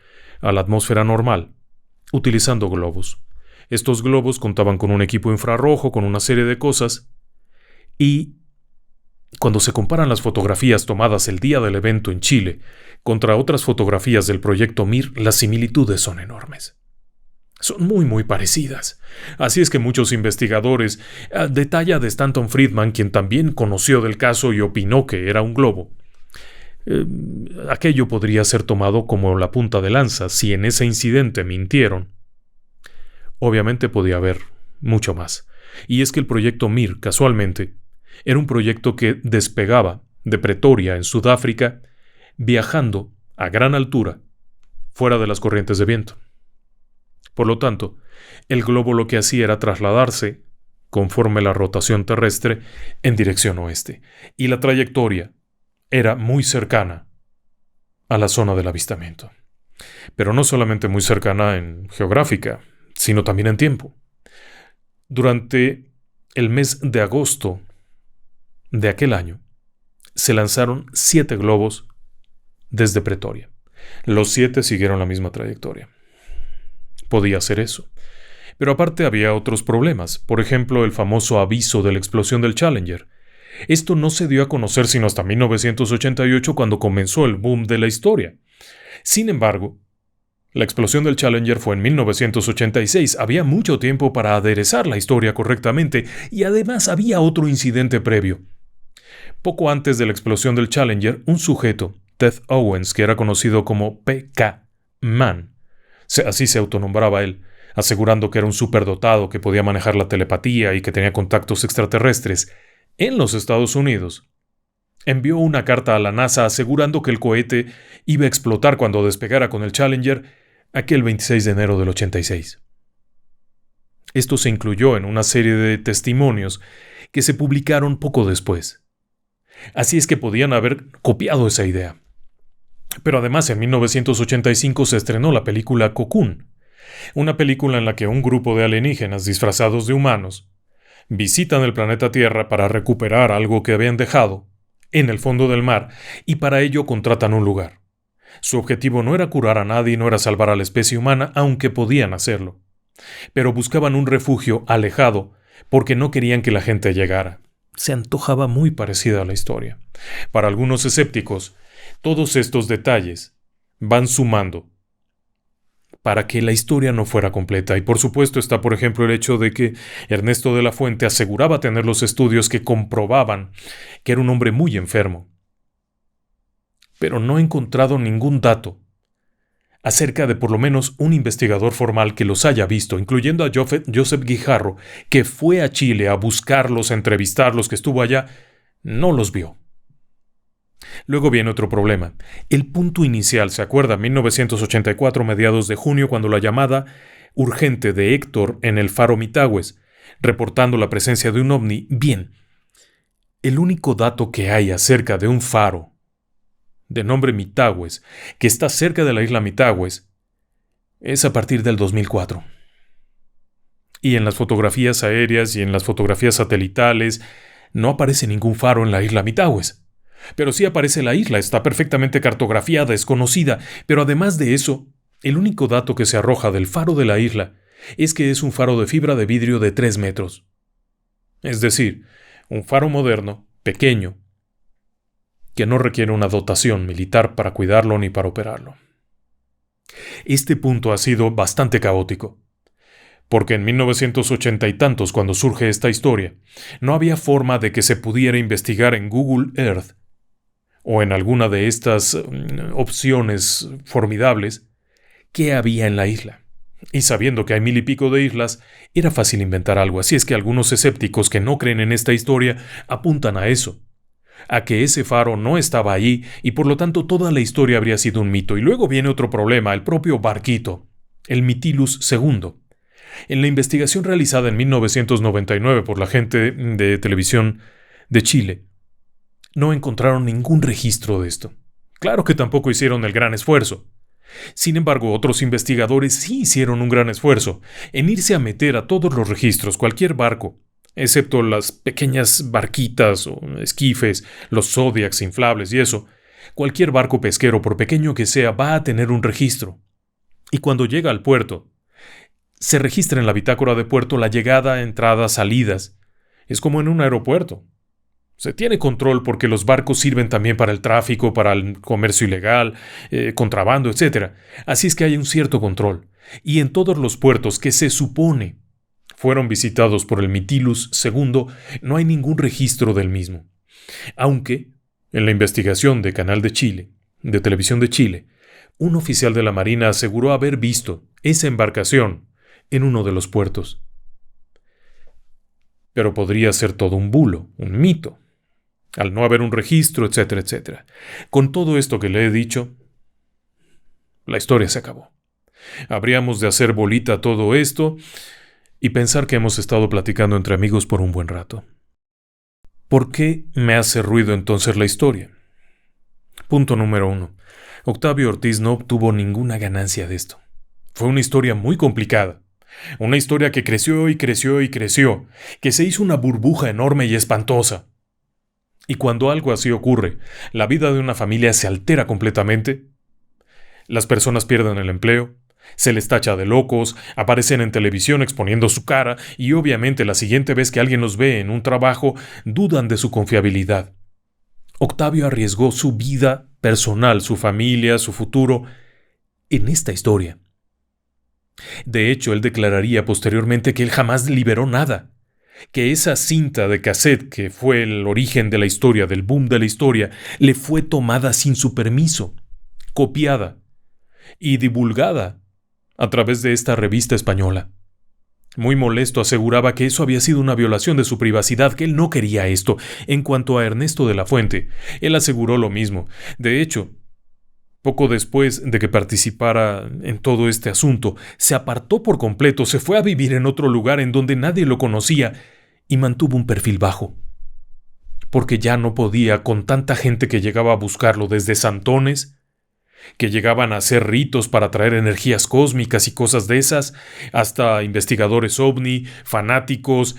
a la atmósfera normal, utilizando globos. Estos globos contaban con un equipo infrarrojo, con una serie de cosas, y cuando se comparan las fotografías tomadas el día del evento en Chile contra otras fotografías del proyecto Mir, las similitudes son enormes. Son muy parecidas. Así es que muchos investigadores, de talla de Stanton Friedman, quien también conoció del caso y opinó que era un globo, aquello podría ser tomado como la punta de lanza si en ese incidente mintieron. Obviamente podía haber mucho más. y es que el proyecto Mir, casualmente, era un proyecto que despegaba de Pretoria, en Sudáfrica, viajando a gran altura, fuera de las corrientes de viento. Por lo tanto, el globo lo que hacía era trasladarse, conforme la rotación terrestre, en dirección oeste, y la trayectoria era muy cercana a la zona del avistamiento. Pero no solamente muy cercana en geográfica, sino también en tiempo. Durante el mes de agosto de aquel año, se lanzaron 7 globos desde Pretoria. Los 7 siguieron la misma trayectoria. Podía hacer eso. Pero aparte había otros problemas. Por ejemplo, el famoso aviso de la explosión del Challenger. Esto no se dio a conocer sino hasta 1988, cuando comenzó el boom de la historia. Sin embargo, la explosión del Challenger fue en 1986. Había mucho tiempo para aderezar la historia correctamente, y además había otro incidente previo. Poco antes de la explosión del Challenger, un sujeto, Ted Owens, que era conocido como P.K. Man, así se autonombraba él, asegurando que era un superdotado que podía manejar la telepatía y que tenía contactos extraterrestres, en los Estados Unidos, envió una carta a la NASA asegurando que el cohete iba a explotar cuando despegara con el Challenger aquel 26 de enero del 86. Esto se incluyó en una serie de testimonios que se publicaron poco después. Así es que podían haber copiado esa idea. Pero además, en 1985 se estrenó la película Cocoon, una película en la que un grupo de alienígenas disfrazados de humanos visitan el planeta Tierra para recuperar algo que habían dejado en el fondo del mar, y para ello contratan un lugar. Su objetivo no era curar a nadie, no era salvar a la especie humana, aunque podían hacerlo. Pero buscaban un refugio alejado porque no querían que la gente llegara. Se antojaba muy parecida a la historia. Para algunos escépticos, todos estos detalles van sumando para que la historia no fuera completa. Y por supuesto está, por ejemplo, el hecho de que Ernesto de la Fuente aseguraba tener los estudios que comprobaban que era un hombre muy enfermo. Pero no he encontrado ningún dato acerca de por lo menos un investigador formal que los haya visto, incluyendo a Joseph Guijarro, que fue a Chile a buscarlos, a entrevistarlos, que estuvo allá, no los vio. Luego viene otro problema. El punto inicial, ¿se acuerda? 1984, mediados de junio, cuando la llamada urgente de Héctor en el faro Mitagües, reportando la presencia de un ovni. Bien, el único dato que hay acerca de un faro de nombre Mitagües, que está cerca de la isla Mitagües, es a partir del 2004. Y en las fotografías aéreas y en las fotografías satelitales no aparece ningún faro en la isla Mitagües. Pero sí aparece la isla, está perfectamente cartografiada, es conocida, pero además de eso, el único dato que se arroja del faro de la isla es que es un faro de fibra de vidrio de 3 metros. Es decir, un faro moderno, pequeño, que no requiere una dotación militar para cuidarlo ni para operarlo. Este punto ha sido bastante caótico, porque en 1980 y tantos, cuando surge esta historia, no había forma de que se pudiera investigar en Google Earth o en alguna de estas opciones formidables qué había en la isla. Y sabiendo que hay 1000 y pico de islas, era fácil inventar algo. Así es que algunos escépticos que no creen en esta historia apuntan a eso, a que ese faro no estaba allí y por lo tanto toda la historia habría sido un mito. Y luego viene otro problema, el propio barquito, el Mytilus II. En la investigación realizada en 1999 por la gente de televisión de Chile, no encontraron ningún registro de esto. Claro que tampoco hicieron el gran esfuerzo. Sin embargo, otros investigadores sí hicieron un gran esfuerzo en irse a meter a todos los registros, cualquier barco, excepto las pequeñas barquitas o esquifes, los Zodiacs inflables y eso. Cualquier barco pesquero, por pequeño que sea, va a tener un registro. Y cuando llega al puerto, se registra en la bitácora de puerto la llegada, entradas, salidas. Es como en un aeropuerto. Se tiene control porque los barcos sirven también para el tráfico, para el comercio ilegal, contrabando, etc. Así es que hay un cierto control. Y en todos los puertos que se supone fueron visitados por el Mytilus II, no hay ningún registro del mismo. Aunque, en la investigación de Canal de Chile, de Televisión de Chile, un oficial de la Marina aseguró haber visto esa embarcación en uno de los puertos. Pero podría ser todo un bulo, un mito, al no haber un registro, etcétera, etcétera. Con todo esto que le he dicho, la historia se acabó. Habríamos de hacer bolita todo esto y pensar que hemos estado platicando entre amigos por un buen rato. ¿Por qué me hace ruido entonces la historia? Punto número 1. Octavio Ortiz no obtuvo ninguna ganancia de esto. Fue una historia muy complicada. Una historia que creció y creció y creció, que se hizo una burbuja enorme y espantosa. Y cuando algo así ocurre, la vida de una familia se altera completamente. Las personas pierden el empleo, se les tacha de locos, aparecen en televisión exponiendo su cara y obviamente la siguiente vez que alguien los ve en un trabajo, dudan de su confiabilidad. Octavio arriesgó su vida personal, su familia, su futuro, en esta historia. De hecho, él declararía posteriormente que él jamás liberó nada, que esa cinta de cassette que fue el origen de la historia, del boom de la historia, le fue tomada sin su permiso, copiada y divulgada a través de esta revista española. Muy molesto aseguraba que eso había sido una violación de su privacidad, que él no quería esto. En cuanto a Ernesto de la Fuente, él aseguró lo mismo. De hecho, poco después de que participara en todo este asunto, se apartó por completo, se fue a vivir en otro lugar en donde nadie lo conocía y mantuvo un perfil bajo. Porque ya no podía con tanta gente que llegaba a buscarlo, desde santones, que llegaban a hacer ritos para traer energías cósmicas y cosas de esas, hasta investigadores ovni, fanáticos,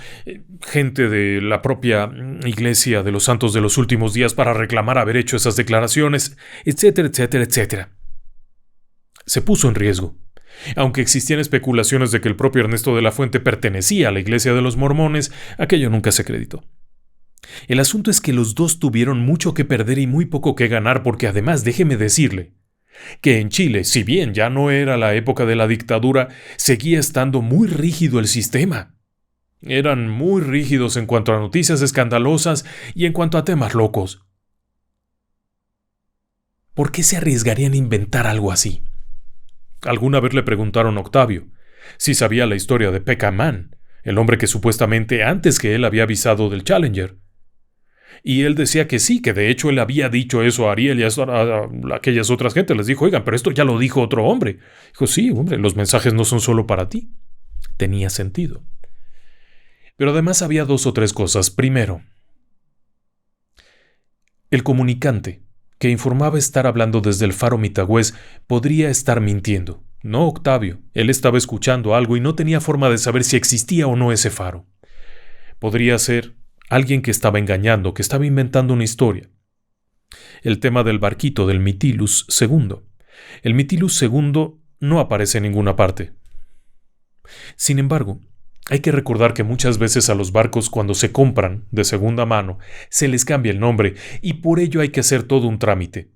gente de la propia Iglesia de los Santos de los Últimos Días para reclamar haber hecho esas declaraciones, etcétera, etcétera, etcétera. Se puso en riesgo. Aunque existían especulaciones de que el propio Ernesto de la Fuente pertenecía a la Iglesia de los Mormones, aquello nunca se acreditó. El asunto es que los dos tuvieron mucho que perder y muy poco que ganar, porque además, déjeme decirle, que en Chile, si bien ya no era la época de la dictadura, seguía estando muy rígido el sistema. Eran muy rígidos en cuanto a noticias escandalosas y en cuanto a temas locos. ¿Por qué se arriesgarían a inventar algo así? Alguna vez le preguntaron a Octavio si sabía la historia de Pekka Mann, el hombre que supuestamente antes que él había avisado del Challenger. Y él decía que sí, que de hecho él había dicho eso a Ariel y a aquellas otras gentes. Les dijo, oigan, pero esto ya lo dijo otro hombre. Dijo, sí, hombre, los mensajes no son solo para ti. Tenía sentido. Pero además había 2 o 3 cosas. Primero, el comunicante, que informaba estar hablando desde el faro Mitagüez, podría estar mintiendo. No Octavio, él estaba escuchando algo y no tenía forma de saber si existía o no ese faro. Podría ser alguien que estaba engañando, que estaba inventando una historia. El tema del barquito del Mytilus II. El Mytilus II no aparece en ninguna parte. Sin embargo, hay que recordar que muchas veces a los barcos, cuando se compran de segunda mano, se les cambia el nombre y por ello hay que hacer todo un trámite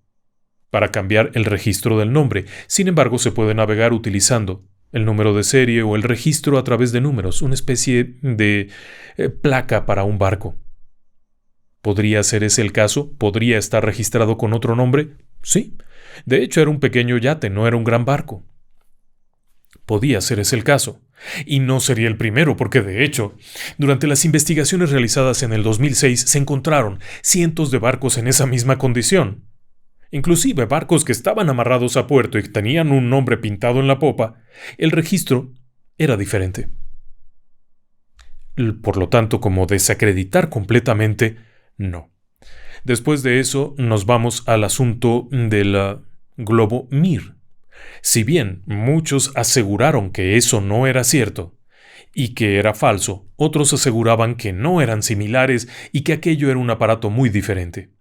para cambiar el registro del nombre. Sin embargo, se puede navegar utilizando el número de serie o el registro a través de números, una especie de placa para un barco. ¿Podría ser ese el caso? ¿Podría estar registrado con otro nombre? Sí. De hecho, era un pequeño yate, no era un gran barco. Podía ser ese el caso. Y no sería el primero, porque de hecho, durante las investigaciones realizadas en el 2006 se encontraron cientos de barcos en esa misma condición. Inclusive barcos que estaban amarrados a puerto y que tenían un nombre pintado en la popa, el registro era diferente. Por lo tanto, como desacreditar completamente, no. Después de eso, nos vamos al asunto del globo Mir. Si bien muchos aseguraron que eso no era cierto y que era falso, otros aseguraban que no eran similares y que aquello era un aparato muy diferente.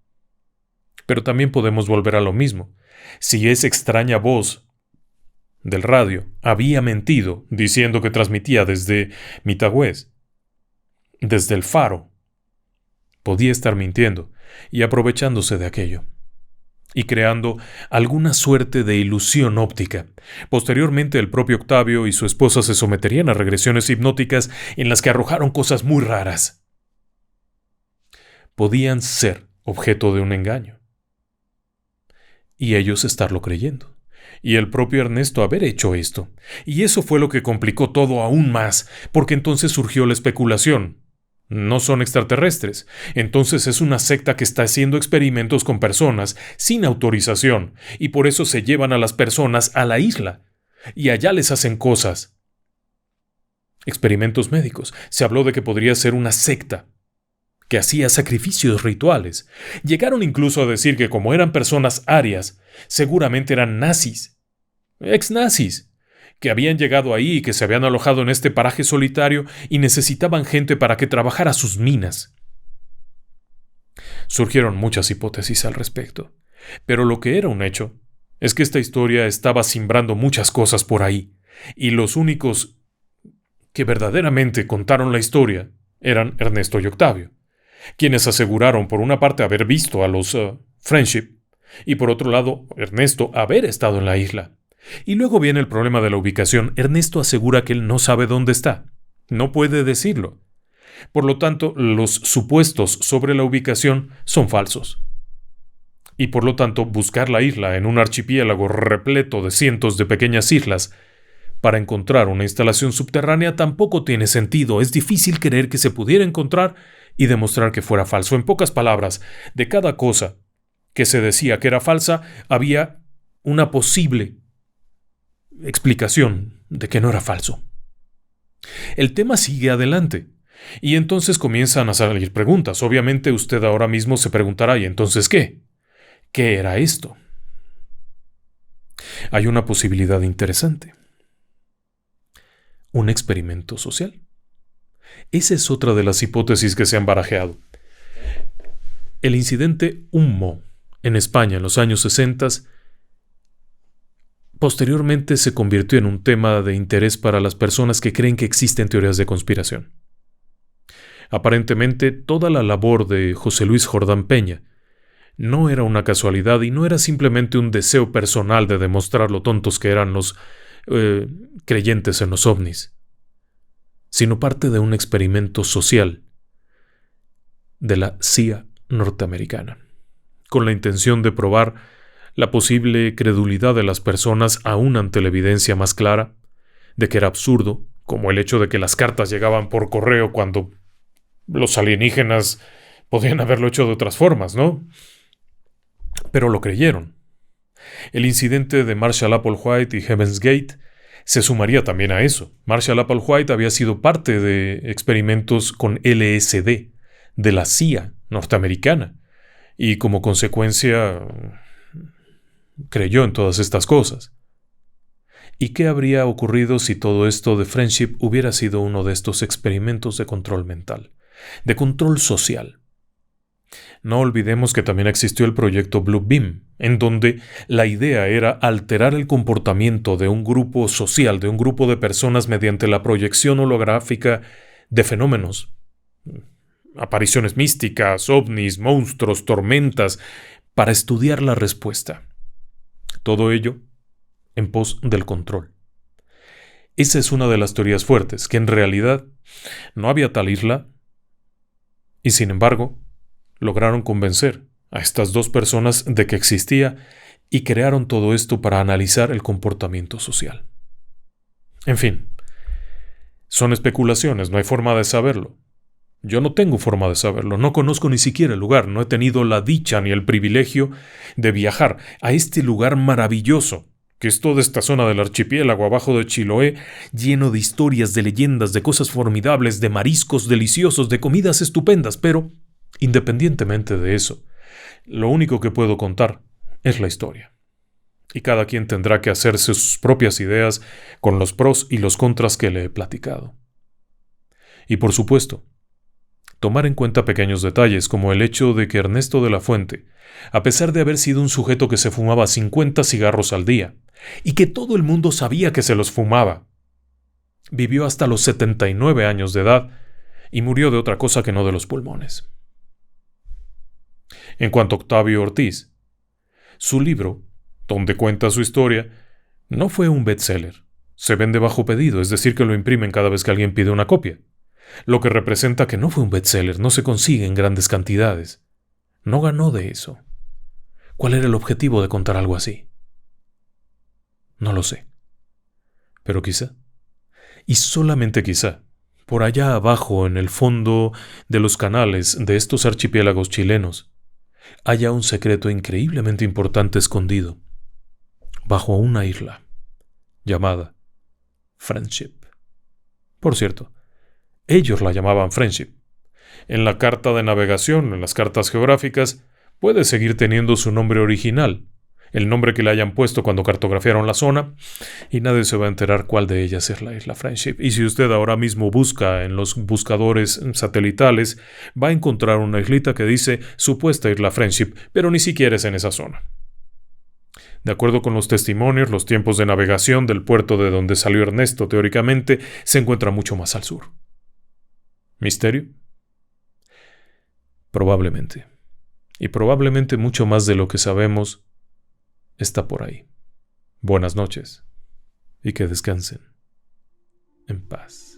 Pero también podemos volver a lo mismo. Si esa extraña voz del radio había mentido diciendo que transmitía desde Mitagüez, desde el faro, podía estar mintiendo y aprovechándose de aquello y creando alguna suerte de ilusión óptica. Posteriormente, el propio Octavio y su esposa se someterían a regresiones hipnóticas en las que arrojaron cosas muy raras. Podían ser objeto de un engaño. Y ellos estarlo creyendo. Y el propio Ernesto haber hecho esto. Y eso fue lo que complicó todo aún más, porque entonces surgió la especulación. no son extraterrestres. Entonces es una secta que está haciendo experimentos con personas sin autorización, y por eso se llevan a las personas a la isla, y allá les hacen cosas. Experimentos médicos. Se habló de que podría ser una secta que hacía sacrificios rituales. Llegaron incluso a decir que como eran personas arias, seguramente eran nazis, ex-nazis, que habían llegado ahí y que se habían alojado en este paraje solitario y necesitaban gente para que trabajara sus minas. Surgieron muchas hipótesis al respecto, pero lo que era un hecho es que esta historia estaba simbrando muchas cosas por ahí, y los únicos que verdaderamente contaron la historia eran Ernesto y Octavio, quienes aseguraron por una parte haber visto a los Friendship y por otro lado Ernesto haber estado en la isla. Y luego viene el problema de la ubicación. Ernesto asegura que él no sabe dónde está, no puede decirlo. Por lo tanto, los supuestos sobre la ubicación son falsos. Y por lo tanto, buscar la isla en un archipiélago repleto de cientos de pequeñas islas para encontrar una instalación subterránea tampoco tiene sentido. Es difícil creer que se pudiera encontrar y demostrar que fuera falso. En pocas palabras, de cada cosa que se decía que era falsa, había una posible explicación de que no era falso. El tema sigue adelante, y entonces comienzan a salir preguntas. Obviamente usted ahora mismo se preguntará, ¿y entonces qué? ¿Qué era esto? Hay una posibilidad interesante. Un experimento social. Esa es otra de las hipótesis que se han barajeado. El incidente Humo en España en los años 60 posteriormente se convirtió en un tema de interés para las personas que creen que existen teorías de conspiración. Aparentemente, toda la labor de José Luis Jordán Peña no era una casualidad y no era simplemente un deseo personal de demostrar lo tontos que eran los creyentes en los ovnis, sino parte de un experimento social de la CIA norteamericana, con la intención de probar la posible credulidad de las personas aún ante la evidencia más clara de que era absurdo, como el hecho de que las cartas llegaban por correo cuando los alienígenas podían haberlo hecho de otras formas, ¿no? Pero lo creyeron. El incidente de Marshall Applewhite y Heaven's Gate se sumaría también a eso. Marshall Applewhite había sido parte de experimentos con LSD de la CIA norteamericana y como consecuencia creyó en todas estas cosas. ¿Y qué habría ocurrido si todo esto de Friendship hubiera sido uno de estos experimentos de control mental, de control social? No olvidemos que también existió el proyecto Blue Beam, en donde la idea era alterar el comportamiento de un grupo social, de un grupo de personas mediante la proyección holográfica de fenómenos, apariciones místicas, ovnis, monstruos, tormentas, para estudiar la respuesta. Todo ello en pos del control. Esa es una de las teorías fuertes, que en realidad no había tal isla, y sin embargo, lograron convencer a estas dos personas de que existía y crearon todo esto para analizar el comportamiento social. En fin, son especulaciones, no hay forma de saberlo. Yo no tengo forma de saberlo, no conozco ni siquiera el lugar, no he tenido la dicha ni el privilegio de viajar a este lugar maravilloso, que es toda esta zona del archipiélago abajo de Chiloé, lleno de historias, de leyendas, de cosas formidables, de mariscos deliciosos, de comidas estupendas, pero independientemente de eso, lo único que puedo contar es la historia. Y cada quien tendrá que hacerse sus propias ideas con los pros y los contras que le he platicado. Y por supuesto, tomar en cuenta pequeños detalles como el hecho de que Ernesto de la Fuente, a pesar de haber sido un sujeto que se fumaba 50 cigarros al día, y que todo el mundo sabía que se los fumaba, vivió hasta los 79 años de edad y murió de otra cosa que no de los pulmones. En cuanto a Octavio Ortiz, su libro, donde cuenta su historia, no fue un bestseller. Se vende bajo pedido, es decir, que lo imprimen cada vez que alguien pide una copia. Lo que representa que no fue un bestseller, no se consigue en grandes cantidades. No ganó de eso. ¿Cuál era el objetivo de contar algo así? No lo sé. Pero quizá, y solamente quizá, Por allá abajo, en el fondo de los canales de estos archipiélagos chilenos, haya un secreto increíblemente importante escondido, bajo una isla, llamada Friendship. Por cierto, ellos la llamaban Friendship. En la carta de navegación, en las cartas geográficas, puede seguir teniendo su nombre original, el nombre que le hayan puesto cuando cartografiaron la zona, y nadie se va a enterar cuál de ellas es la isla Friendship. Y si usted ahora mismo busca en los buscadores satelitales, va a encontrar una islita que dice supuesta isla Friendship, pero ni siquiera es en esa zona. De acuerdo con los testimonios, los tiempos de navegación del puerto de donde salió Ernesto, teóricamente, se encuentra mucho más al sur. ¿Misterio? Probablemente. Y probablemente mucho más de lo que sabemos está por ahí. Buenas noches y que descansen en paz.